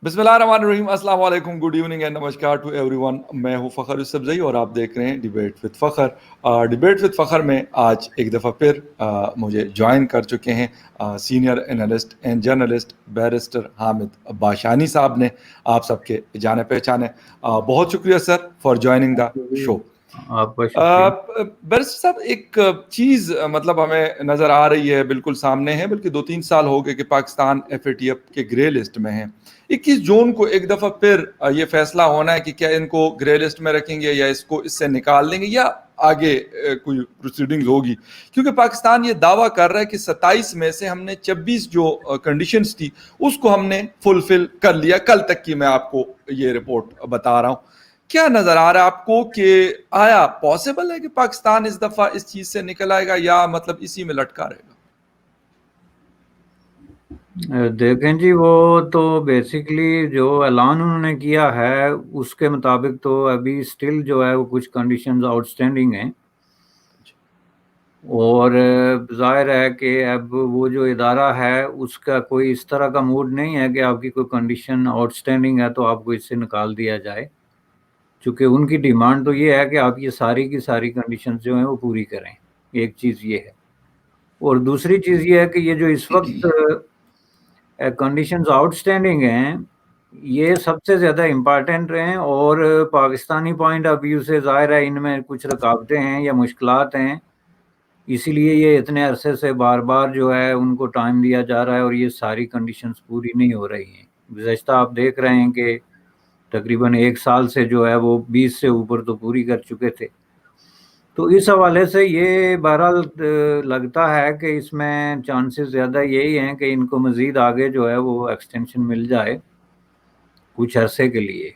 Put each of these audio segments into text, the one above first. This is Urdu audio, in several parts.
بسم اللہ الرحمن الرحیم. السلام علیکم, گڈ ایوننگ اینڈ نمسکار ٹو ایوری ون. میں ہوں فخر یوسفزئی اور آپ دیکھ رہے ہیں debate with Fakhar. Debate with Fakhar میں آج ایک دفعہ پھر مجھے جوائن کر چکے ہیں senior analyst and journalist barrister Hamid Bashani sahab نے. آپ سب کے جانے پہچانے. بہت شکریہ سر فار جوائننگ دا شو. آپ کا شکریہ. بیرسٹر صاحب, ایک چیز مطلب ہمیں نظر آ رہی ہے, بالکل سامنے ہے, بلکہ 2-3 سال ہو گئے کہ پاکستان FATF کے گرے لسٹ میں ہے. 21 جون کو ایک دفعہ پھر یہ فیصلہ ہونا ہے کہ کیا ان کو گرے لسٹ میں رکھیں گے یا اس کو اس سے نکال دیں گے یا آگے کوئی پروسیڈنگز ہوگی, کیونکہ پاکستان یہ دعویٰ کر رہا ہے کہ 27 میں سے ہم نے 26 جو کنڈیشنز تھی اس کو ہم نے فلفل کر لیا. کل تک کی میں آپ کو یہ رپورٹ بتا رہا ہوں. کیا نظر آ رہا ہے آپ کو کہ آیا پاسبل ہے کہ پاکستان اس دفعہ اس چیز سے نکل آئے گا یا مطلب اسی میں لٹکا رہے گا؟ دیکھیں جی, وہ تو بیسیکلی جو اعلان انہوں نے کیا ہے اس کے مطابق تو ابھی سٹل جو ہے وہ کچھ کنڈیشنز آؤٹ اسٹینڈنگ ہیں, اور ظاہر ہے کہ اب وہ جو ادارہ ہے اس کا کوئی اس طرح کا موڈ نہیں ہے کہ آپ کی کوئی کنڈیشن آؤٹ اسٹینڈنگ ہے تو آپ کو اس سے نکال دیا جائے, چونکہ ان کی ڈیمانڈ تو یہ ہے کہ آپ یہ ساری کی ساری کنڈیشنز جو ہیں وہ پوری کریں. ایک چیز یہ ہے, اور دوسری چیز یہ ہے کہ یہ جو اس وقت کنڈیشنز آؤٹ اسٹینڈنگ ہیں یہ سب سے زیادہ امپارٹنٹ ہیں, اور پاکستانی پوائنٹ آف ویو سے ظاہر ہے ان میں کچھ رکاوٹیں ہیں یا مشکلات ہیں, اسی لیے یہ اتنے عرصے سے بار بار جو ہے ان کو ٹائم دیا جا رہا ہے اور یہ ساری کنڈیشنز پوری نہیں ہو رہی ہیں. گزشتہ آپ دیکھ رہے ہیں کہ تقریباً 1 سال سے جو ہے وہ 20 سے اوپر تو پوری کر چکے تھے. تو اس حوالے سے یہ بہرحال لگتا ہے کہ اس میں چانسز زیادہ یہی ہیں کہ ان کو مزید آگے جو ہے وہ ایکسٹینشن مل جائے کچھ عرصے کے لیے,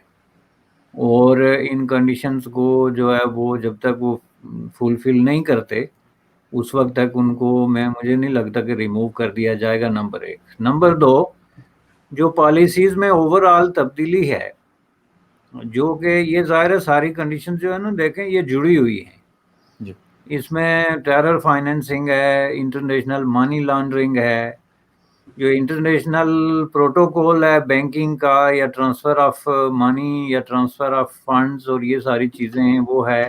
اور ان کنڈیشنز کو جو ہے وہ جب تک وہ فلفل نہیں کرتے اس وقت تک ان کو مجھے نہیں لگتا کہ ریموو کر دیا جائے گا. نمبر 1. نمبر 2, جو پالیسیز میں اوور آل تبدیلی ہے, جو کہ یہ ظاہر ہے ساری کنڈیشن جو ہے نا دیکھیں یہ جڑی ہوئی ہیں. اس میں ٹیرر فائنینسنگ ہے, انٹرنیشنل منی لانڈرنگ ہے, جو انٹرنیشنل پروٹوکول ہے بینکنگ کا یا ٹرانسفر آف منی یا ٹرانسفر آف فنڈز اور یہ ساری چیزیں ہیں وہ ہے.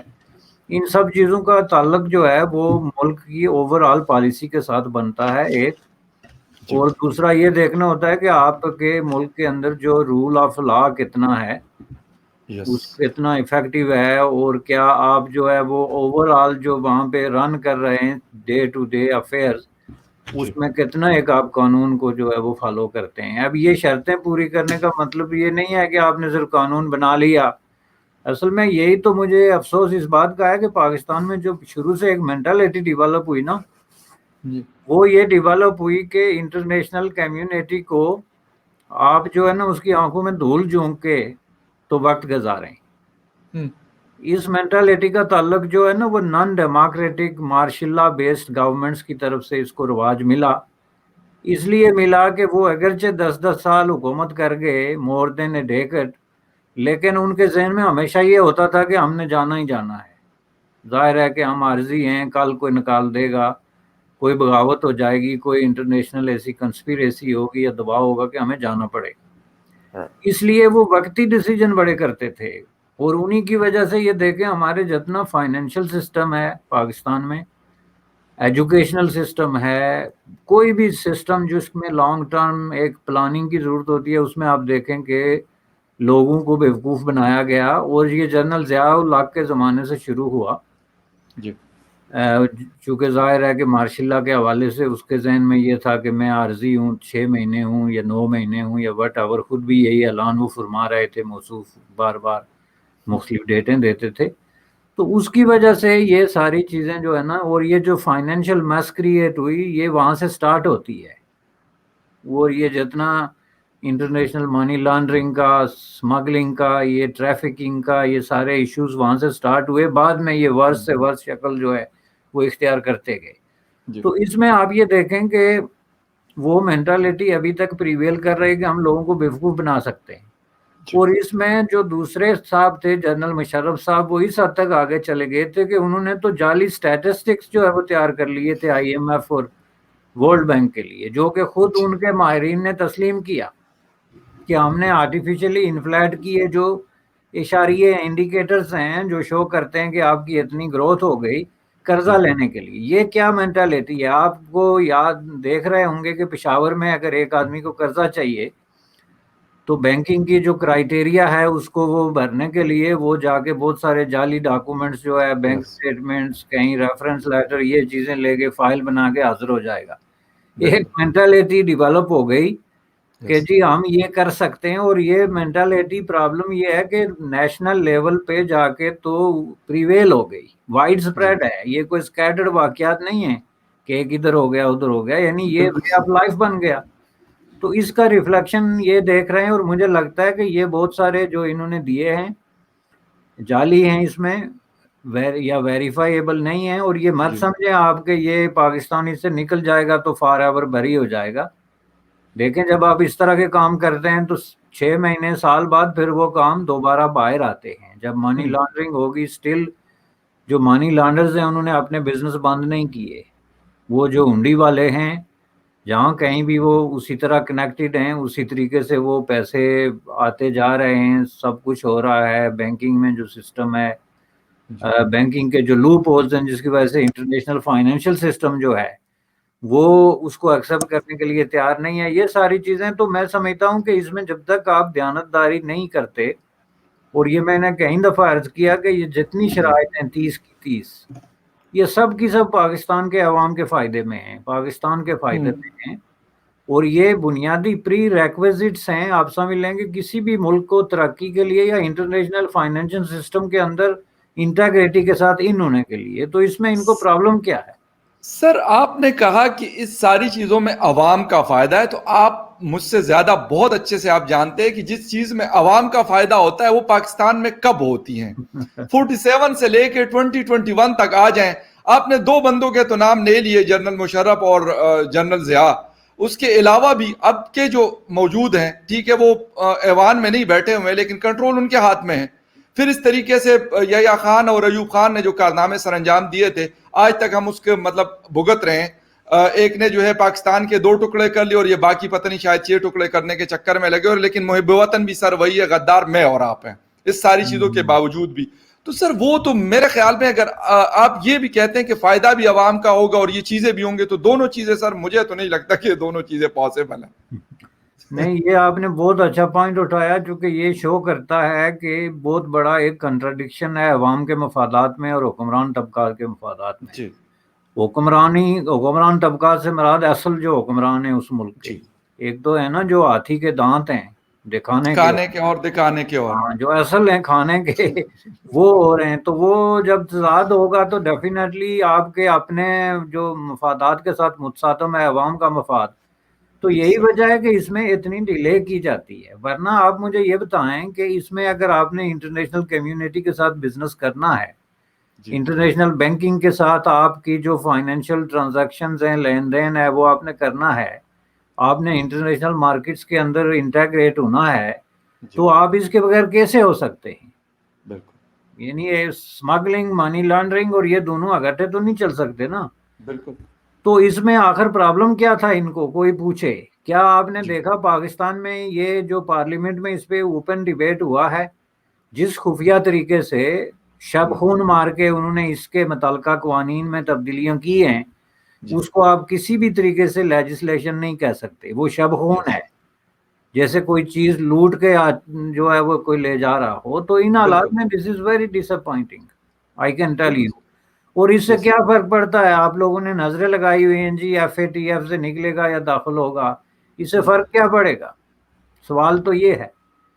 ان سب چیزوں کا تعلق جو ہے وہ ملک کی اوور آل پالیسی کے ساتھ بنتا ہے ایک, اور دوسرا یہ دیکھنا ہوتا ہے کہ آپ کے ملک کے اندر جو رول آف لا کتنا ہے, اس کتنا افیکٹو ہے, اور کیا آپ جو ہے وہ اوور آل جو وہاں پہ رن کر رہے ہیں ڈے ٹو ڈے افیئرز اس میں کتنا ایک آپ قانون کو جو ہے وہ فالو کرتے ہیں. اب یہ شرطیں پوری کرنے کا مطلب یہ نہیں ہے کہ آپ نے صرف قانون بنا لیا. اصل میں یہی تو مجھے افسوس اس بات کا ہے کہ پاکستان میں جو شروع سے ایک مینٹلٹی ڈیولپ ہوئی نا وہ یہ ڈیولپ ہوئی کہ انٹرنیشنل کمیونٹی کو آپ جو ہے نا اس کی آنکھوں میں دھول جھونک کے تو وقت گزاریں. اس مینٹلٹی کا تعلق جو ہے نا وہ non democratic martial law based governments کی طرف سے اس کو رواج ملا. اس لیے ملا کہ وہ اگرچہ 10 سال حکومت کر گئے مور دین اے ڈیکڈ, لیکن ان کے ذہن میں ہمیشہ یہ ہوتا تھا کہ ہم نے جانا ہی جانا ہے. ظاہر ہے کہ ہم عارضی ہیں, کل کوئی نکال دے گا, کوئی بغاوت ہو جائے گی, کوئی انٹرنیشنل ایسی کنسپیریسی ہوگی یا دباؤ ہوگا کہ ہمیں جانا پڑے گا. اس لیے وہ وقتی ڈیسیجن بڑے کرتے تھے, اور انہی کی وجہ سے یہ دیکھیں ہمارے جتنا فائنینشیل سسٹم ہے پاکستان میں, ایجوکیشنل سسٹم ہے, کوئی بھی سسٹم جس میں لانگ ٹرم ایک پلاننگ کی ضرورت ہوتی ہے, اس میں آپ دیکھیں کہ لوگوں کو بیوقوف بنایا گیا. اور یہ جنرل ضیاء الحق کے زمانے سے شروع ہوا, چونکہ ظاہر ہے کہ مارشل لا کے حوالے سے اس کے ذہن میں یہ تھا کہ میں عارضی ہوں, 6 مہینے ہوں یا 9 مہینے ہوں یا وٹ ایور, خود بھی یہی اعلان وہ فرما رہے تھے, موصوف بار بار مختلف ڈیٹیں دیتے تھے. تو اس کی وجہ سے یہ ساری چیزیں جو ہے نا, اور یہ جو فائنینشیل میس کریٹ ہوئی یہ وہاں سے سٹارٹ ہوتی ہے. اور یہ جتنا انٹرنیشنل منی لانڈرنگ کا, اسمگلنگ کا, یہ ٹریفکنگ کا, یہ سارے ایشوز وہاں سے سٹارٹ ہوئے. بعد میں یہ ورس سے ورس شکل جو ہے وہ اختیار کرتے گئے. تو اس میں آپ یہ دیکھیں کہ وہ مینٹالٹی ابھی تک پریویل کر رہی ہے کہ ہم لوگوں کو بیوقوف بنا سکتے ہیں. اور اس میں جو دوسرے صاحب تھے جنرل مشرف صاحب, وہ اس حد تک آگے چلے گئے تھے کہ انہوں نے تو جعلی سٹیٹسٹکس جو ہے وہ تیار کر لیے تھے IMF اور ورلڈ بینک کے لیے, جو کہ خود ان کے ماہرین نے تسلیم کیا. کہ ہم نے آرٹیفیشلی انفلیٹ کیے جو اشاریے انڈیکیٹرز ہیں جو شو کرتے ہیں کہ آپ کی اتنی گروتھ ہو گئی قرضہ لینے کے لیے. یہ کیا مینٹالٹی ہے؟ آپ کو یاد دیکھ رہے ہوں گے کہ پشاور میں اگر ایک آدمی کو قرضہ چاہیے تو بینکنگ کی جو کرائٹیریا ہے اس کو وہ بھرنے کے لیے وہ جا کے بہت سارے جعلی ڈاکومنٹس جو ہے بینک اسٹیٹمنٹس کہیں ریفرنس لیٹر یہ چیزیں لے کے فائل بنا کے حاضر ہو جائے گا. ایک مینٹالٹی ڈیولپ ہو گئی کہ جی ہم یہ کر سکتے ہیں. اور یہ مینٹالٹی پرابلم یہ ہے کہ نیشنل لیول پہ جا کے تو پریویل ہو گئی, وائڈ اسپریڈ ہے. یہ کوئی اسکیٹرڈ واقعات نہیں ہے کہ ایک ادھر ہو گیا ادھر ہو گیا, یعنی یہ وے آف لائف بن گیا. تو اس کا ریفلیکشن یہ دیکھ رہے ہیں اور مجھے لگتا ہے کہ یہ بہت سارے جو انہوں نے دیے ہیں جعلی ہیں اس میں یا ویریفائیبل نہیں ہیں. اور یہ مت سمجھیں آپ کہ یہ پاکستانی سے نکل جائے گا تو فار ایور بری ہو جائے گا. دیکھیں جب آپ اس طرح کے کام کرتے ہیں تو 6 مہینے سال بعد پھر وہ کام دوبارہ باہر آتے ہیں. جب منی لانڈرنگ ہوگی اسٹل جو منی لانڈرز ہیں انہوں نے اپنے بزنس بند نہیں کیے. وہ جو ہنڈی والے ہیں جہاں کہیں بھی وہ اسی طرح کنیکٹڈ ہیں اسی طریقے سے وہ پیسے آتے جا رہے ہیں, سب کچھ ہو رہا ہے. بینکنگ میں جو سسٹم ہے بینکنگ کے جو لوپ ہولز ہیں جس کی وجہ سے انٹرنیشنل فائنینشیل سسٹم جو ہے وہ اس کو ایکسیپٹ کرنے کے لیے تیار نہیں ہے. یہ ساری چیزیں تو میں سمجھتا ہوں کہ اس میں جب تک آپ دیانتداری نہیں کرتے, اور یہ میں نے کئی دفعہ عرض کیا کہ یہ جتنی شرائط ہیں 30 کی 30 یہ سب کی سب پاکستان کے عوام کے فائدے میں ہیں, پاکستان کے فائدے میں ہیں. اور یہ بنیادی پری ریکویزٹس ہیں. آپ سمجھ لیں کہ کسی بھی ملک کو ترقی کے لیے یا انٹرنیشنل فائنینشیل سسٹم کے اندر انٹیگریٹی کے ساتھ ان ہونے کے لیے, تو اس میں ان کو پرابلم کیا ہے؟ سر آپ نے کہا کہ اس ساری چیزوں میں عوام کا فائدہ ہے, تو آپ مجھ سے زیادہ بہت اچھے سے آپ جانتے ہیں کہ جس چیز میں عوام کا فائدہ ہوتا ہے وہ پاکستان میں کب ہوتی ہیں. 47 سے لے کے 2021 تک آ جائیں, آپ نے 2 بندوں کے تو نام لے لیے, جنرل مشرف اور جنرل ضیاء. اس کے علاوہ بھی اب کے جو موجود ہیں, ٹھیک ہے وہ ایوان میں نہیں بیٹھے ہوئے لیکن کنٹرول ان کے ہاتھ میں ہے. پھر اس طریقے سے یحییٰ خان اور ایوب خان نے جو کارنامے سر انجام دیے تھے آج تک ہم اس کے مطلب بھگت رہے ہیں. ایک نے جو ہے پاکستان کے 2 ٹکڑے کر لیے اور یہ باقی پتہ نہیں شاید 6 ٹکڑے کرنے کے چکر میں لگے, اور لیکن محب وطن بھی سر وہی ہے, غدار میں اور آپ ہیں اس ساری چیزوں کے باوجود بھی. تو سر وہ تو میرے خیال میں اگر آپ یہ بھی کہتے ہیں کہ فائدہ بھی عوام کا ہوگا اور یہ چیزیں بھی ہوں گے تو دونوں چیزیں سر مجھے تو نہیں لگتا کہ دونوں چیزیں پاسبل ہیں. نہیں, یہ آپ نے بہت اچھا پوائنٹ اٹھایا چونکہ یہ شو کرتا ہے کہ بہت بڑا ایک کنٹراڈکشن ہے عوام کے مفادات میں اور حکمران طبقات کے مفادات میں. حکمران طبقات سے مراد اصل جو حکمران ہیں اس ملک کے, ایک تو ہے نا جو ہاتھی کے دانت ہیں دکھانے کے اور دکھانے کے, اور جو اصل ہیں کھانے کے وہ ہو رہے ہیں. تو وہ جب تضاد ہوگا تو ڈیفینیٹلی آپ کے اپنے جو مفادات کے ساتھ متصادم ہے عوام کا مفاد, تو یہی وجہ ہے کہ اس میں اتنی ڈیلے کی جاتی ہے. ورنہ آپ مجھے یہ بتائیں کہ اس میں اگر آپ نے انٹرنیشنل کمیونٹی کے ساتھ بزنس کرنا ہے, انٹرنیشنل بینکنگ کے ساتھ آپ کی جو فائنینشیل ٹرانزیکشنز ہیں لین دین ہے وہ آپ نے کرنا ہے, آپ نے انٹرنیشنل مارکیٹس کے اندر انٹیگریٹ ہونا ہے, تو آپ اس کے بغیر کیسے ہو سکتے ہیں؟ بالکل, یعنی اسمگلنگ منی لانڈرنگ اور یہ دونوں اکٹھے تو نہیں چل سکتے نا. بالکل. تو اس میں آخر پرابلم کیا تھا ان کو کوئی پوچھے؟ کیا آپ نے دیکھا پاکستان میں یہ جو پارلیمنٹ میں اس پہ اوپن ڈیبیٹ ہوا ہے, جس خفیہ طریقے سے شب خون مار کے انہوں نے اس کے متعلقہ قوانین میں تبدیلیاں کی ہیں, اس کو آپ کسی بھی طریقے سے لیجسلیشن نہیں کہہ سکتے. وہ شب خون ہے, جیسے کوئی چیز لوٹ کے جو ہے وہ کوئی لے جا رہا ہو. تو ان حالات میں this is very disappointing, I can tell you. اور اس سے کیا فرق پڑتا ہے؟ آپ لوگوں نے نظریں لگائی ہوئی ہیں جی FATF سے نکلے گا یا داخل ہوگا, اس سے فرق کیا پڑے گا؟ سوال تو یہ ہے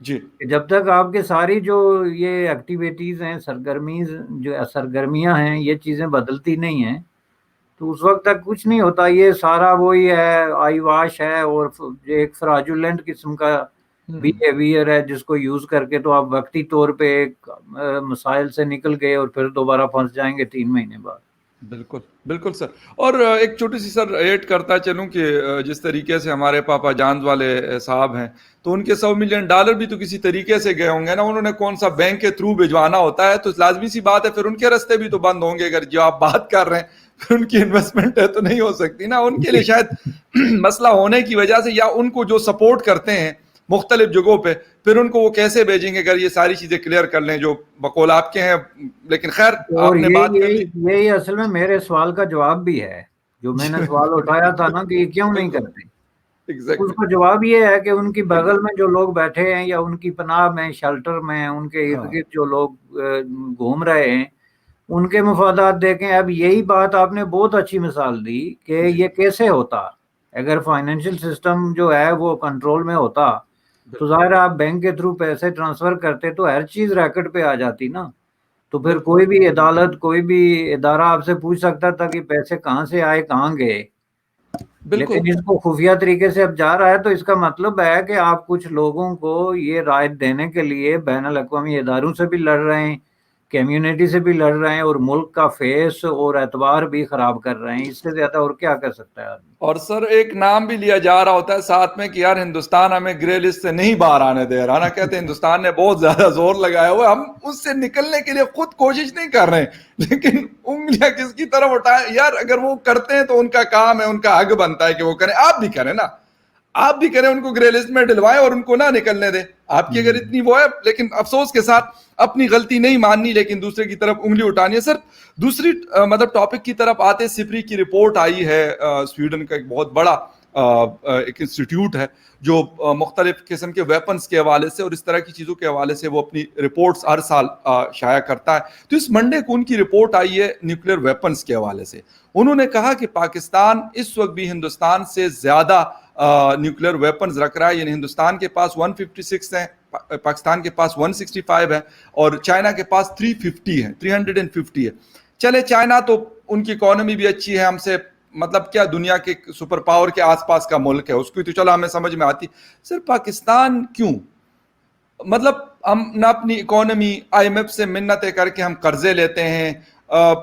کہ جب تک آپ کے ساری جو یہ ایکٹیویٹیز ہیں سرگرمیاں ہیں یہ چیزیں بدلتی نہیں ہیں تو اس وقت تک کچھ نہیں ہوتا. یہ سارا وہی ہے, آئی واش ہے اور ایک فراجولنٹ قسم کا بیہیویئر ہے جس کو یوز کر کے تو آپ وقتی طور پہ ایک مسائل سے نکل گئے اور پھر دوبارہ پھنس جائیں گے 3 مہینے بعد. بالکل بالکل سر. اور ایک چھوٹی سی سر ایڈ کرتا چلوں کہ جس طریقے سے ہمارے پاپا جانز والے صاحب ہیں تو ان کے $100 ملین بھی تو کسی طریقے سے گئے ہوں گے نا. انہوں نے کون سا بینک کے تھرو بھجوانا ہوتا ہے, تو لازمی سی بات ہے پھر ان کے راستے بھی تو بند ہوں گے. اگر جو آپ بات کر رہے ہیں پھر ان کی انویسٹمنٹ ہے تو نہیں ہو سکتی نا. ان کے لیے شاید مسئلہ ہونے کی وجہ سے یا ان کو جو سپورٹ کرتے ہیں مختلف جگہوں پہ, پھر ان کو وہ کیسے بھیجیں گے اگر یہ ساری چیزیں کلیئر کر لیں جو بقول آپ کے ہیں. لیکن خیر آپ نے بات کر لی. یہی اصل میں میرے سوال کا جواب بھی ہے, جو میں نے سوال اٹھایا تھا نا کہ یہ کیوں نہیں کرتے, اس کا جواب یہ ہے کہ ان کی بغل میں جو لوگ بیٹھے ہیں یا ان کی پناہ میں, شیلٹر میں, ان کے ارد گرد جو لوگ گھوم رہے ہیں, ان کے مفادات دیکھیں. اب یہی بات آپ نے بہت اچھی مثال دی کہ یہ کیسے ہوتا. اگر فائنینشیل سسٹم جو ہے وہ کنٹرول میں ہوتا تو ظاہر آپ بینک کے تھرو پیسے ٹرانسفر کرتے تو ہر چیز ریکٹ پہ آ جاتی نا, تو پھر کوئی بھی عدالت, کوئی بھی ادارہ آپ سے پوچھ سکتا تھا کہ پیسے کہاں سے آئے, کہاں گئے. لیکن اس کو خفیہ طریقے سے اب جا رہا ہے, تو اس کا مطلب ہے کہ آپ کچھ لوگوں کو یہ رائے دینے کے لیے بین الاقوامی اداروں سے بھی لڑ رہے ہیں, کمیونٹی سے بھی لڑ رہے ہیں, اور ملک کا فیس اور اعتبار بھی خراب کر رہے ہیں. اس سے زیادہ اور کیا کر سکتا ہے آدمی؟ اور سر ایک نام بھی لیا جا رہا ہوتا ہے ساتھ میں کہ یار ہندوستان ہمیں گرے لسٹ سے نہیں باہر آنے دے رہا نا, کہتے ہیں ہندوستان نے بہت زیادہ زور لگایا ہوا ہے, ہم اس سے نکلنے کے لیے خود کوشش نہیں کر رہے ہیں, لیکن انگلیاں کس کی طرف اٹھائیں یار. اگر وہ کرتے ہیں تو ان کا کام ہے, ان کا حق بنتا ہے کہ وہ کریں. آپ بھی کریں نا, آپ بھی کریں, ان کو گرے لسٹ میں ڈلوائیں اور ان کو نہ نکلنے دیں. آپ کی اگر اتنی وہ ہے, لیکن افسوس کے ساتھ اپنی غلطی نہیں ماننی لیکن دوسرے کی طرف انگلی اٹھانی ہے. سر دوسری مطلب ٹاپک کی طرف آتے, سپری کی رپورٹ آئی ہے, سویڈن کا ایک بہت بڑا ایک انسٹیٹیوٹ ہے جو مختلف قسم کے ویپنز کے حوالے سے اور اس طرح کی چیزوں کے حوالے سے وہ اپنی رپورٹس ہر سال شائع کرتا ہے. تو اس منڈے کو ان کی رپورٹ آئی ہے نیوکلیر ویپنز کے حوالے سے. انہوں نے کہا کہ پاکستان اس وقت بھی ہندوستان سے زیادہ نیوکلیر ویپنز رکھ رہا ہے, یعنی ہندوستان کے پاس 156 ہیں, پاکستان کے پاس 165 ہے, اور چائنا کے پاس 350 ہے. چلے چائنا تو ان کی اکانومی بھی اچھی ہے ہم سے, مطلب کیا دنیا کے سپر پاور کے آس پاس کا ملک ہے, اس کی تو چلو ہمیں سمجھ میں آتی. سر پاکستان کیوں, مطلب ہم نہ اپنی اکانومی آئی ایم ایف سے منتیں کر کے ہم قرضے لیتے ہیں,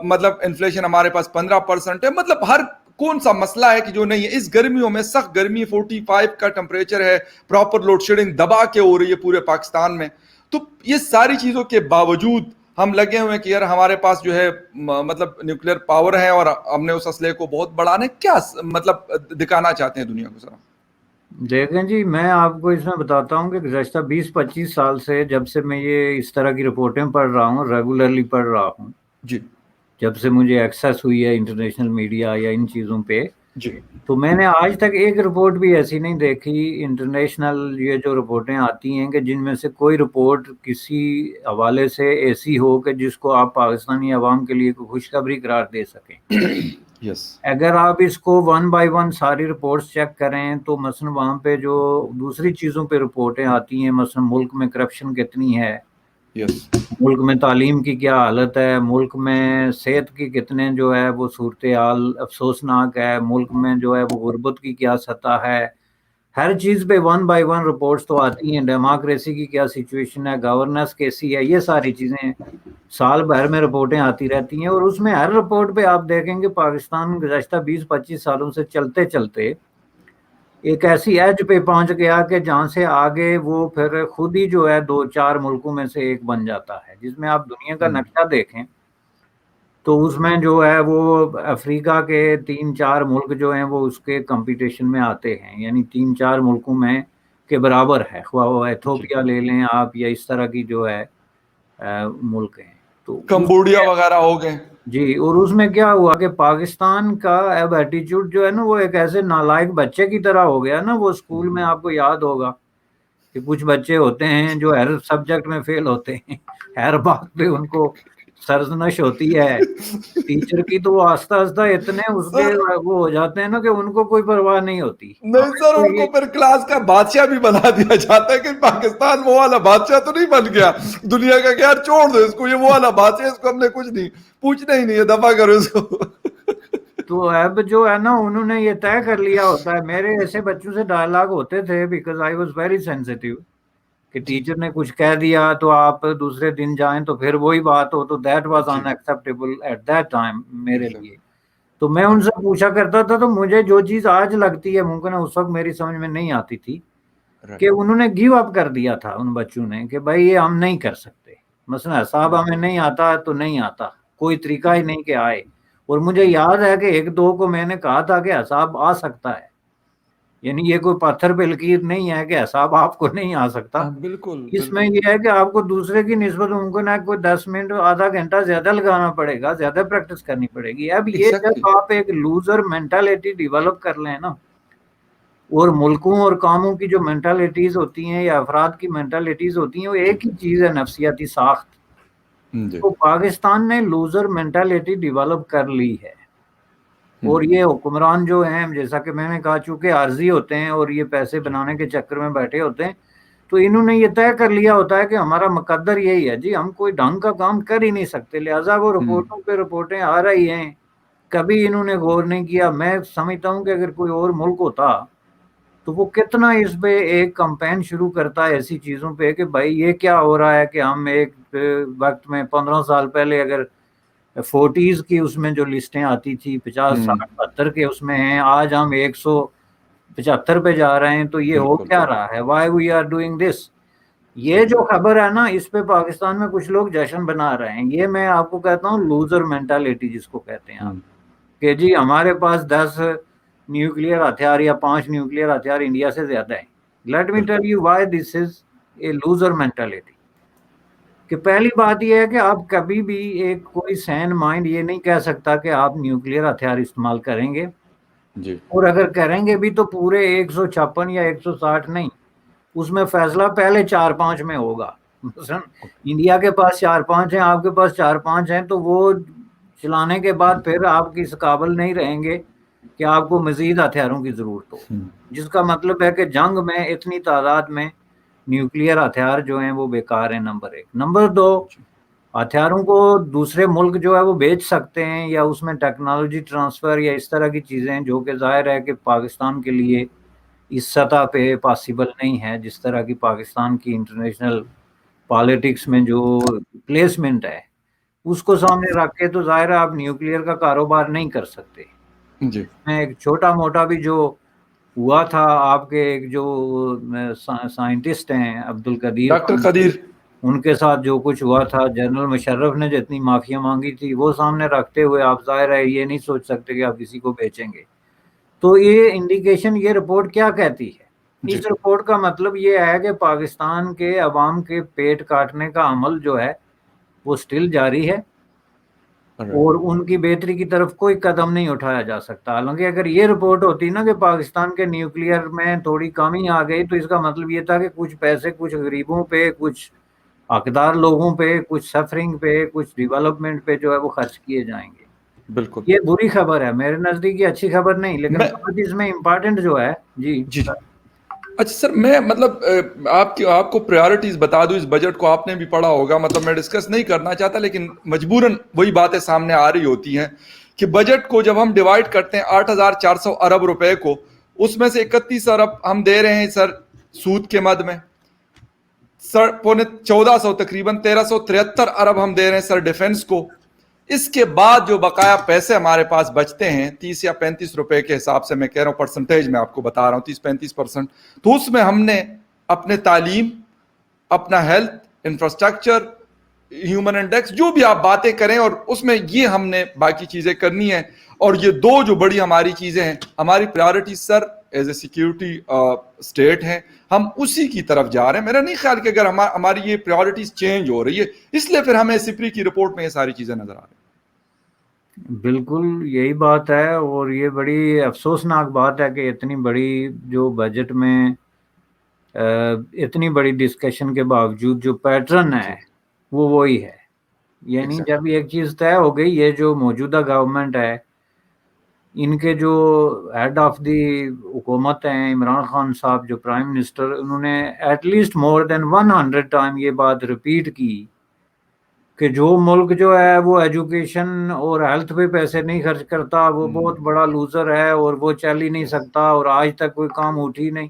مطلب انفلیشن ہمارے پاس 15% ہے, مطلب ہر کون سا مسئلہ ہے کہ جو نہیں ہے. اس گرمیوں میں سخت گرمی 45 کا ٹمپریچر ہے, پراپر لوڈ شیڈنگ دبا کے ہو رہی ہے پورے پاکستان میں. تو یہ ساری چیزوں کے باوجود ہم لگے ہوئے کہ یار ہمارے پاس جو ہے مطلب نیوکلیر پاور ہے اور ہم نے اس اسلحے کو بہت بڑھانے, کیا مطلب دکھانا چاہتے ہیں دنیا کو؟ سر دیکھیں جی, میں آپ کو اس میں بتاتا ہوں کہ گزشتہ 20-25 سال سے جب سے میں یہ اس طرح کی رپورٹیں پڑھ رہا ہوں, ریگولرلی پڑھ رہا ہوں, جی, جب سے مجھے ایکسیس ہوئی ہے انٹرنیشنل میڈیا یا ان چیزوں پہ, جی, تو میں نے آج تک ایک رپورٹ بھی ایسی نہیں دیکھی انٹرنیشنل یہ جو رپورٹیں آتی ہیں کہ جن میں سے کوئی رپورٹ کسی حوالے سے ایسی ہو کہ جس کو آپ پاکستانی عوام کے لیے کوئی خوشخبری قرار دے سکیں. یس, اگر آپ اس کو 1 بائی 1 ساری رپورٹس چیک کریں تو مثلا وہاں پہ جو دوسری چیزوں پہ رپورٹیں آتی ہیں, مثلا ملک میں کرپشن کتنی ہے, یس, ملک میں تعلیم کی کیا حالت ہے, ملک میں صحت کی کتنے جو ہے وہ صورتحال افسوسناک ہے, ملک میں جو ہے وہ غربت کی کیا سطح ہے, ہر چیز پہ 1 بائی 1 رپورٹس تو آتی ہیں. ڈیموکریسی کی کیا سچویشن ہے, گورننس کیسی ہے, یہ ساری چیزیں سال بھر میں رپورٹیں آتی رہتی ہیں. اور اس میں ہر رپورٹ پہ آپ دیکھیں گے پاکستان گزشتہ 20-25 سالوں سے چلتے چلتے ایک ایسی ایج پہ پہنچ گیا کہ جہاں سے آگے وہ پھر خود ہی جو ہے 2-4 ملکوں میں سے ایک بن جاتا ہے. جس میں آپ دنیا کا نقشہ دیکھیں تو اس میں جو ہے وہ افریقہ کے 3-4 ملک جو ہیں وہ اس کے کمپٹیشن میں آتے ہیں, یعنی 3-4 ملکوں میں کے برابر ہے, خواہ وہ ایتھوپیا لے لیں آپ یا اس طرح کی جو ہے ملک ہیں. تو کمبوڈیا وغیرہ ہو گئے. جی, اور اس میں کیا ہوا کہ پاکستان کا اب ایٹیچیوڈ جو ہے نا وہ ایک ایسے نالائق بچے کی طرح ہو گیا نا. وہ اسکول میں آپ کو یاد ہوگا کہ کچھ بچے ہوتے ہیں جو ہر سبجیکٹ میں فیل ہوتے ہیں, ہر بات پہ ان کو سرزنش ہوتی ہے ٹیچر کی, تو وہ آہستہ آہستہ اتنے اس کے وہ ہو جاتے ہیں نا کہ ان کو کوئی پرواہ نہیں ہوتی. نہیں سر, ان کو پھر کلاس کا بادشاہ بھی بنا دیا جاتا ہے کہ پاکستان وہ والا بادشاہ تو نہیں بن گیا دنیا کا, کہ یار چھوڑ دو اس کو, یہ وہ والا بادشاہ, اس کو ہم نے کچھ نہیں پوچھنا ہی نہیں ہے, دفع کرو اس کو. تو اب جو ہے نا انہوں نے یہ طے کر لیا ہوتا ہے. میرے ایسے بچوں سے ڈائلاگ ہوتے تھے because I was very sensitive کہ ٹیچر نے کچھ کہہ دیا تو آپ دوسرے دن جائیں تو پھر وہی بات ہو, تو that was unacceptable at that time میرے لیے. تو میں ان سے پوچھا کرتا تھا, تو مجھے جو چیز آج لگتی ہے ممکن ہے اس وقت میری سمجھ میں نہیں آتی تھی, کہ انہوں نے گیو اپ کر دیا تھا ان بچوں نے کہ بھائی یہ ہم نہیں کر سکتے, مثلا حساب ہمیں نہیں آتا تو نہیں آتا, کوئی طریقہ ہی نہیں کہ آئے. اور مجھے یاد ہے کہ 1-2 کو میں نے کہا تھا کہ حساب آ سکتا ہے, یعنی یہ کوئی پتھر پہ لکیر نہیں ہے کہ حساب آپ کو نہیں آ سکتا. بالکل اس میں بالکل یہ ہے کہ آپ کو دوسرے کی نسبت ممکن ہے کوئی 10 منٹ آدھا گھنٹہ زیادہ لگانا پڑے گا, زیادہ پریکٹس کرنی پڑے گی. اب یہ ایگزیکٹلی. جب آپ ایک لوزر مینٹالٹی ڈیولپ کر لیں نا, اور ملکوں اور قوموں کی جو مینٹالٹیز ہوتی ہیں یا افراد کی مینٹالٹیز ہوتی ہیں وہ ایک ہی چیز ہے, نفسیاتی ساخت. جی تو پاکستان نے لوزر مینٹالٹی ڈیولپ کر لی ہے, اور یہ حکمران جو ہیں جیسا کہ میں نے کہا چونکہ عارضی ہوتے ہیں اور یہ پیسے بنانے کے چکر میں بیٹھے ہوتے ہیں, تو انہوں نے یہ طے کر لیا ہوتا ہے کہ ہمارا مقدر یہی ہے جی, ہم کوئی ڈھنگ کا کام کر ہی نہیں سکتے, لہٰذا وہ رپورٹوں پہ رپورٹیں آ رہی ہیں, کبھی انہوں نے غور نہیں کیا. میں سمجھتا ہوں کہ اگر کوئی اور ملک ہوتا تو وہ کتنا اس پہ ایک کمپین شروع کرتا ہے ایسی چیزوں پہ کہ بھائی یہ کیا ہو رہا ہے کہ ہم ایک وقت میں 15 سال پہلے اگر 40s کی اس میں جو لسٹیں آتی تھی 50 60 70 کے اس میں ہیں, آج ہم 175 پہ جا رہے ہیں, تو یہ ہو بالکل کیا رہا ہے, why we are doing this. یہ جو خبر ہے نا اس پہ پاکستان میں کچھ لوگ جشن بنا رہے ہیں. یہ میں آپ کو کہتا ہوں لوزر مینٹالٹی جس کو کہتے ہیں آپ, کہ جی ہمارے پاس 10 نیوکلیئر ہتھیار یا 5 نیوکلیئر ہتھیار انڈیا سے زیادہ ہیں. Let me tell you why this is a loser mentality. کہ پہلی بات یہ ہے کہ آپ کبھی بھی ایک کوئی سین مائنڈ یہ نہیں کہہ سکتا کہ آپ نیوکلیئر ہتھیار استعمال کریں گے, جی اور اگر کریں گے بھی تو پورے 156 یا 160 نہیں, اس میں فیصلہ پہلے 4-5 میں ہوگا. مثلا انڈیا کے پاس 4-5 ہیں, آپ کے پاس 4-5 ہیں, تو وہ چلانے کے بعد پھر آپ کی اس قابل نہیں رہیں گے کہ آپ کو مزید ہتھیاروں کی ضرورت ہو, جس کا مطلب ہے کہ جنگ میں اتنی تعداد میں نیوکلیئر ہتھیار جو ہیں وہ بیکار ہیں. نمبر 1. نمبر 2, ہتھیاروں کو دوسرے ملک جو ہے وہ بیچ سکتے ہیں یا اس میں ٹیکنالوجی ٹرانسفر یا اس طرح کی چیزیں جو کہ ظاہر ہے کہ پاکستان کے لیے اس سطح پہ پاسبل نہیں ہے, جس طرح کی پاکستان کی انٹرنیشنل پالیٹکس میں جو پلیسمنٹ ہے اس کو سامنے رکھ کے تو ظاہر ہے آپ نیوکلیئر کا کاروبار نہیں کر سکتے. جی میں ایک چھوٹا موٹا بھی جو ہوا تھا, آپ کے ایک جو سائنٹسٹ ہیں عبد القدیر ڈاکٹر خان, قدیر. ان کے ساتھ جو کچھ ہوا تھا, جنرل مشرف نے جتنی معافیاں مانگی تھی وہ سامنے رکھتے ہوئے آپ ظاہر ہے یہ نہیں سوچ سکتے کہ آپ کسی کو بیچیں گے. تو یہ انڈیکیشن, یہ رپورٹ کیا کہتی ہے؟ جی اس رپورٹ کا مطلب یہ ہے کہ پاکستان کے عوام کے پیٹ کاٹنے کا عمل جو ہے وہ سٹل جاری ہے, اور ان کی بہتری کی طرف کوئی قدم نہیں اٹھایا جا سکتا. حالانکہ اگر یہ رپورٹ ہوتی نا کہ پاکستان کے نیوکلیئر میں تھوڑی کمی آ گئی, تو اس کا مطلب یہ تھا کہ کچھ پیسے کچھ غریبوں پہ, کچھ حقدار لوگوں پہ, کچھ سفرنگ پہ, کچھ ڈیولپمنٹ پہ جو ہے وہ خرچ کیے جائیں گے. بالکل. یہ بری خبر ہے میرے نزدیک, یہ اچھی خبر نہیں, لیکن میں بات اس میں امپارٹنٹ جو ہے جی جی اچھا سر, میں مطلب آپ کو پریورٹیز بتا دوں. اس بجٹ کو آپ نے بھی پڑھا ہوگا, مطلب میں ڈسکس نہیں کرنا چاہتا لیکن مجبوراً وہی باتیں سامنے آ رہی ہوتی ہیں کہ بجٹ کو جب ہم ڈیوائڈ کرتے ہیں 8,400 ارب روپے کو, اس میں سے 31 ارب ہم دے رہے ہیں سر سود کے مد میں, سر 1400 تقریباً 1373 ارب ہم دے رہے ہیں سر ڈیفنس کو. اس کے بعد جو بقایا پیسے ہمارے پاس بچتے ہیں 30 یا 35 روپے کے حساب سے, میں کہہ رہا ہوں پرسنٹیج میں آپ کو بتا رہا ہوں 30-35%, تو اس میں ہم نے اپنے تعلیم, اپنا ہیلتھ, انفراسٹرکچر, ہیومن انڈیکس, جو بھی آپ باتیں کریں, اور اس میں یہ ہم نے باقی چیزیں کرنی ہیں. اور یہ دو جو بڑی ہماری چیزیں ہیں, ہماری priority sir as a security state ہیں, ہم اسی کی طرف جا رہے ہیں. میرا نہیں خیال کہ اگر ہماری یہ پریورٹیز چینج ہو رہی ہے, اس لیے پھر ہمیں سپری کی رپورٹ میں یہ ساری چیزیں نظر آ رہی ہیں. بالکل یہی بات ہے, اور یہ بڑی افسوسناک بات ہے کہ اتنی بڑی جو بجٹ میں اتنی بڑی ڈسکشن کے باوجود جو پیٹرن ہے وہ وہی ہے. یعنی جب ایک چیز طے ہو گئی, یہ جو موجودہ گورنمنٹ ہے, ان کے جو ہیڈ آف دی حکومت ہیں عمران خان صاحب جو پرائم منسٹر, انہوں نے at least more than 100 time یہ بات ریپیٹ کی کہ جو ملک جو ہے وہ ایجوکیشن اور ہیلتھ پہ پیسے نہیں خرچ کرتا وہ بہت بڑا لوزر ہے, اور وہ چل ہی نہیں سکتا, اور آج تک کوئی کام اٹھی نہیں.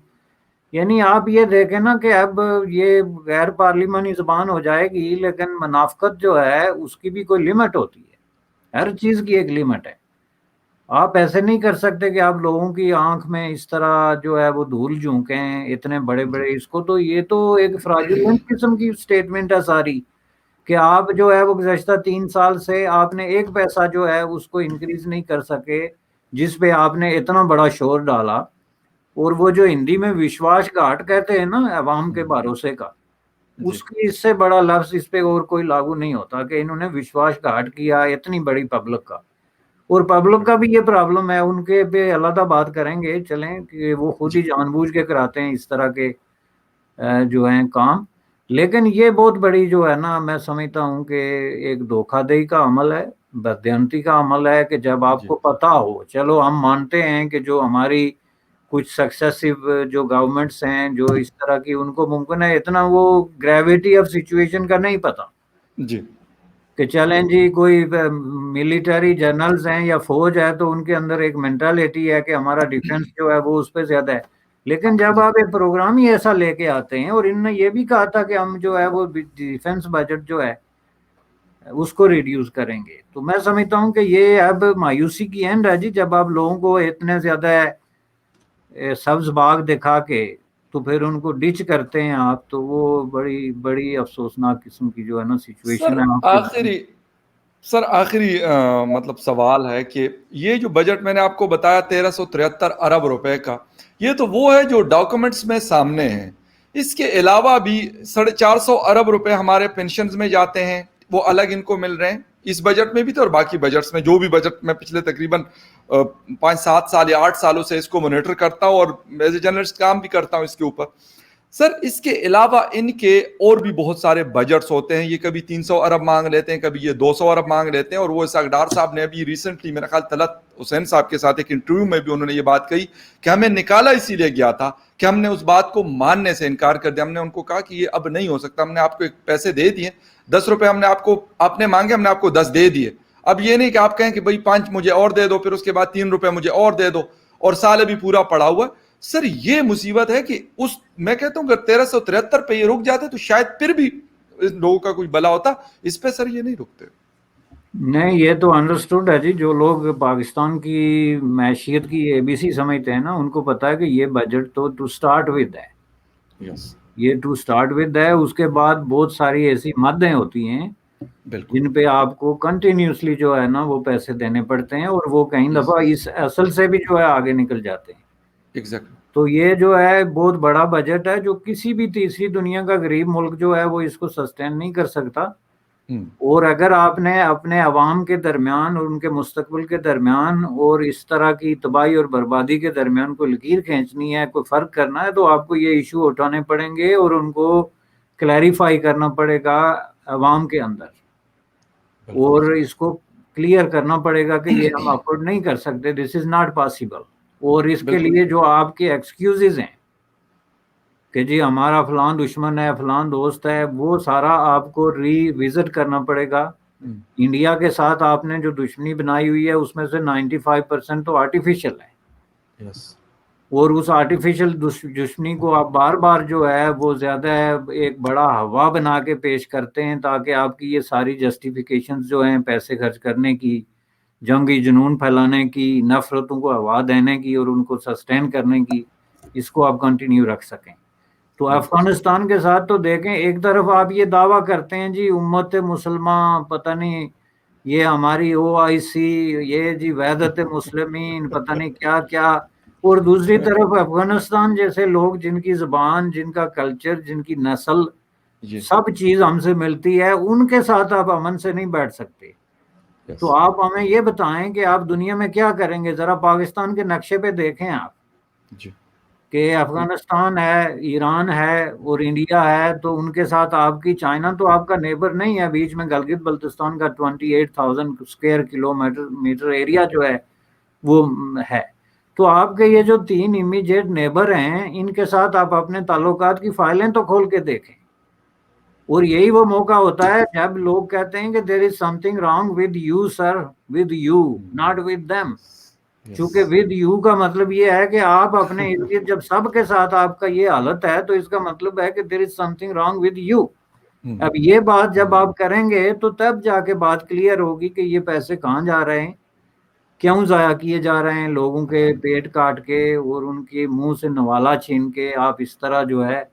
یعنی آپ یہ دیکھیں نا کہ اب یہ غیر پارلیمانی زبان ہو جائے گی, لیکن منافقت جو ہے اس کی بھی کوئی لمٹ ہوتی ہے, ہر چیز کی ایک لمٹ ہے. آپ ایسے نہیں کر سکتے کہ آپ لوگوں کی آنکھ میں اس طرح جو ہے وہ دھول جھونکیں اتنے بڑے بڑے اس کو. تو یہ تو ایک فراڈولنٹ قسم کی سٹیٹمنٹ ہے ساری, کہ آپ جو ہے وہ گزشتہ 3 سال سے آپ نے ایک پیسہ جو ہے اس کو انکریز نہیں کر سکے, جس پہ آپ نے اتنا بڑا شور ڈالا. اور وہ جو ہندی میں وشواس گھاٹ کہتے ہیں نا عوام کے بھروسے کا، جی اس کی اس سے بڑا لفظ اس پہ اور کوئی لاگو نہیں ہوتا کہ انہوں نے وشواس گھاٹ کیا اتنی بڑی پبلک کا. اور پبلک کا بھی یہ پرابلم ہے، ان کے پہ علیحدہ بات کریں گے چلیں کہ وہ خود جی ہی جان بوجھ کے کراتے ہیں اس طرح کے جو ہیں کام. لیکن یہ بہت بڑی جو ہے نا، میں سمجھتا ہوں کہ ایک دھوکہ دہی کا عمل ہے، بددیانتی کا عمل ہے کہ جب آپ جی کو پتا ہو، چلو ہم مانتے ہیں کہ جو ہماری کچھ سکسیسو جو گورنمنٹس ہیں جو اس طرح کی، ان کو ممکن ہے اتنا وہ گریویٹی آف سچویشن کا نہیں پتا جی کہ چلیں جی کوئی ملٹری جنرلز ہیں یا فوج ہے تو ان کے اندر ایک مینٹالٹی ہے کہ ہمارا ڈیفنس جو ہے وہ اس پہ زیادہ ہے. لیکن جب جی آپ ایک پروگرام ہی ایسا لے کے آتے ہیں، اور انہوں نے یہ بھی کہا تھا کہ ہم جو ہے وہ ڈیفنس بجٹ جو ہے اس کو ریڈیوس کریں گے، تو میں سمجھتا ہوں کہ یہ اب مایوسی کی اینڈ ہے جی. جب آپ لوگوں کو اتنے زیادہ سبز باغ دکھا کے تو پھر ان کو ڈچ کرتے ہیں آپ، تو وہ بڑی بڑی افسوسناک قسم کی جو ہے نا سر سچویشن ہے آپ کے. آخری مطلب سوال ہے کہ یہ جو بجٹ میں نے آپ کو بتایا 1373 ارب روپے کا، یہ تو وہ ہے جو ڈاکومنٹس میں سامنے ہے. اس کے علاوہ بھی 450 ارب روپے ہمارے پینشنز میں جاتے ہیں، وہ الگ ان کو مل رہے ہیں اس بجٹ میں بھی تو، اور باقی بجٹس میں جو بھی بجٹ میں پچھلے تقریباً 5-7 سال یا 8 سالوں سے اس کو مانیٹر کرتا ہوں اور ایز اے جرنلسٹ کام بھی کرتا ہوں اس کے اوپر. سر اس کے علاوہ ان کے اور بھی بہت سارے بجٹس ہوتے ہیں، یہ کبھی 300 ارب مانگ لیتے ہیں، کبھی یہ 200 ارب مانگ لیتے ہیں. اور وہ اسحاق ڈار صاحب نے ابھی ریسنٹلی میرا خیال طلعت حسین صاحب کے ساتھ ایک انٹرویو میں بھی انہوں نے یہ بات کہی کہ ہمیں نکالا اسی لیے گیا تھا کہ ہم نے اس بات کو ماننے سے انکار کر دیا. ہم نے ان کو کہا کہ یہ اب نہیں ہو سکتا، ہم نے آپ کو ایک پیسے دے دیے، 10 روپے ہم نے آپ نے مانگے، ہم نے آپ کو 10 دے دیے. اب یہ نہیں کہ آپ کہیں کہ بھائی 5 مجھے اور دے دو، پھر اس کے بعد 3 روپے مجھے اور دے دو، اور سال ابھی پورا پڑا ہوا. سر یہ مصیبت ہے کہ میں کہتا ہوں کہ 1373 پہ یہ رک جاتے تو شاید پھر بھی لوگوں کا کوئی بلا ہوتا. اس پہ سر یہ نہیں رکتے. نہیں، یہ تو انڈرسٹوڈ ہے جی. جو لوگ پاکستان کی معیشیت کی اے بی سی سمجھتے ہیں نا، ان کو پتا ہے کہ یہ بجٹ تو ٹو سٹارٹ ود ہے، یس یہ ٹو سٹارٹ ود ہے. اس کے بعد بہت ساری ایسی مدیں ہوتی ہیں بالکل. جن پہ آپ کو کنٹینیوسلی جو ہے نا وہ پیسے دینے پڑتے ہیں، اور وہ کہیں یس دفعہ اس اصل سے بھی جو ہے آگے نکل جاتے ہیں. ایگزیکٹلی. تو یہ جو ہے بہت بڑا بجٹ ہے جو کسی بھی تیسری دنیا کا غریب ملک جو ہے وہ اس کو سسٹین نہیں کر سکتا. اور اگر آپ نے اپنے عوام کے درمیان اور ان کے مستقبل کے درمیان اور اس طرح کی تباہی اور بربادی کے درمیان کوئی لکیر کھینچنی ہے، کوئی فرق کرنا ہے، تو آپ کو یہ ایشو اٹھانے پڑیں گے اور ان کو کلیریفائی کرنا پڑے گا عوام کے اندر، اور اس کو کلیئر کرنا پڑے گا کہ یہ ہم افورڈ نہیں کر سکتے، دس از ناٹ پاسبل. اور اس کے بالکل. لیے جو آپ کے ایکسکیوزز ہیں کہ جی ہمارا فلان دشمن ہے، فلان دوست ہے، وہ سارا آپ کو ری وزٹ کرنا پڑے گا. انڈیا کے ساتھ آپ نے جو دشمنی بنائی ہوئی ہے اس میں سے 95% تو آرٹیفیشل ہے، یس اور اس آرٹیفیشل دشمنی کو آپ بار بار جو ہے وہ زیادہ ایک بڑا ہوا بنا کے پیش کرتے ہیں تاکہ آپ کی یہ ساری جسٹیفیکیشنز جو ہیں پیسے خرچ کرنے کی، جنگی جنون پھیلانے کی، نفرتوں کو ہوا دینے کی اور ان کو سسٹین کرنے کی، اس کو آپ کنٹینیو رکھ سکیں. تو بالکل. افغانستان کے ساتھ تو دیکھیں، ایک طرف آپ یہ دعویٰ کرتے ہیں جی امت مسلمہ پتہ نہیں یہ ہماری او آئی سی، یہ جی وحدت مسلمین پتہ نہیں کیا کیا، اور دوسری طرف افغانستان جیسے لوگ جن کی زبان، جن کا کلچر، جن کی نسل، جی سب چیز ہم سے ملتی ہے، ان کے ساتھ آپ امن سے نہیں بیٹھ سکتے. تو آپ ہمیں یہ بتائیں کہ آپ دنیا میں کیا کریں گے. ذرا پاکستان کے نقشے پہ دیکھیں آپ جی کہ افغانستان ہے، ایران ہے اور انڈیا ہے، تو ان کے ساتھ آپ کی چائنا تو آپ کا نیبر نہیں ہے، بیچ میں گلگت بلتستان کا 28,000 اسکوائر کلومیٹر ایریا جو ہے وہ ہے. تو آپ کے یہ جو 3 امیجیٹ نیبر ہیں، ان کے ساتھ آپ اپنے تعلقات کی فائلیں تو کھول کے دیکھیں. اور یہی وہ موقع ہوتا ہے جب لوگ کہتے ہیں کہ there is something wrong with you sir, with you not with them. چونکہ ود یو کا مطلب یہ ہے کہ آپ اپنے ارد، جب سب کے ساتھ آپ کا یہ حالت ہے تو اس کا مطلب ہے کہ there is something wrong with you. اب یہ بات جب آپ کریں گے تو تب جا کے بات کلیئر ہوگی کہ یہ پیسے کہاں جا رہے ہیں، کیوں ضائع کیے جا رہے ہیں، لوگوں کے پیٹ کاٹ کے اور ان کے منہ سے نوالا چھین کے. آپ اس طرح جو ہے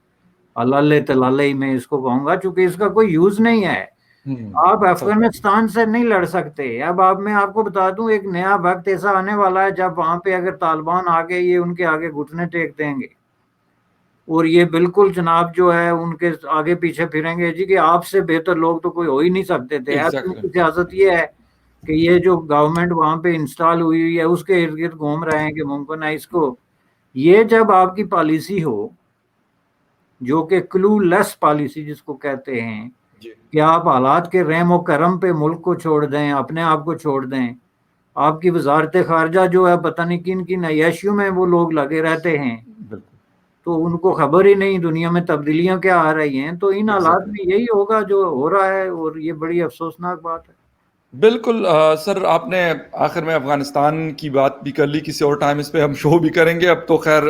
اللہ تلالہ میں اس کو کہوں گا، چونکہ اس کا کوئی یوز نہیں ہے. آپ افغانستان سے نہیں لڑ سکتے. اب میں آپ کو بتا دوں ایک نیا وقت ایسا آنے والا ہے جب وہاں پہ اگر طالبان آگے یہ ان کے آگے گھٹنے ٹیک دیں گے اور یہ بالکل جناب جو ہے ان کے آگے پیچھے پھریں گے جی کہ آپ سے بہتر لوگ تو کوئی ہو ہی نہیں سکتے تھے. ایسے ان کی سیاست یہ ہے کہ یہ جو گورنمنٹ وہاں پہ انسٹال ہوئی ہے اس کے ارد گرد گھوم رہے ہیں کہ ممکن ہے اس کو. یہ جب آپ کی پالیسی ہو جو کہ کلو لیس پالیسی جس کو کہتے ہیں کہ آپ حالات کے رحم و کرم پہ ملک کو چھوڑ دیں, اپنے آپ کو چھوڑ دیں, آپ کی وزارت خارجہ جو ہے پتہ نہیں کن کن عیاشیوں میں وہ لوگ لگے رہتے ہیں تو ان کو خبر ہی نہیں دنیا میں تبدیلیاں کیا آ رہی ہیں. تو ان حالات میں یہی ہوگا جو ہو رہا ہے اور یہ بڑی افسوسناک بات ہے. بالکل سر, آپ نے آخر میں افغانستان کی بات بھی کر لی, کسی اور ٹائم اس پہ ہم شو بھی کریں گے. اب تو خیر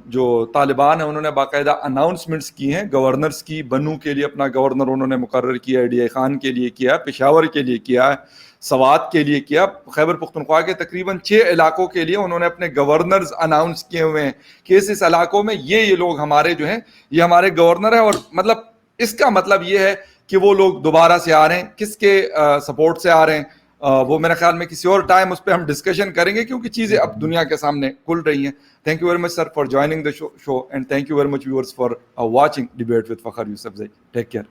جو طالبان ہیں انہوں نے باقاعدہ اناؤنسمنٹس کی ہیں گورنرز کی. بنو کے لیے اپنا گورنر انہوں نے مقرر کیا ہے, ڈی آئی خان کے لیے کیا, پشاور کے لیے کیا, سوات کے لیے کیا, خیبر پختونخوا کے تقریباً 6 علاقوں کے لیے انہوں نے اپنے گورنرز اناؤنس کیے ہوئے ہیں کہ اس علاقوں میں یہ لوگ ہمارے جو ہیں یہ ہمارے گورنر ہیں. اور مطلب اس کا مطلب یہ ہے کہ وہ لوگ دوبارہ سے آ رہے ہیں. کس کے سپورٹ سے آ رہے ہیں وہ میرے خیال میں کسی اور ٹائم اس پہ ہم ڈسکشن کریں گے کیونکہ چیزیں اب دنیا کے سامنے کھل رہی ہیں. Thank you very much sir for joining the show and thank you very much viewers for watching debate with فخر یوسف زئی. Take care.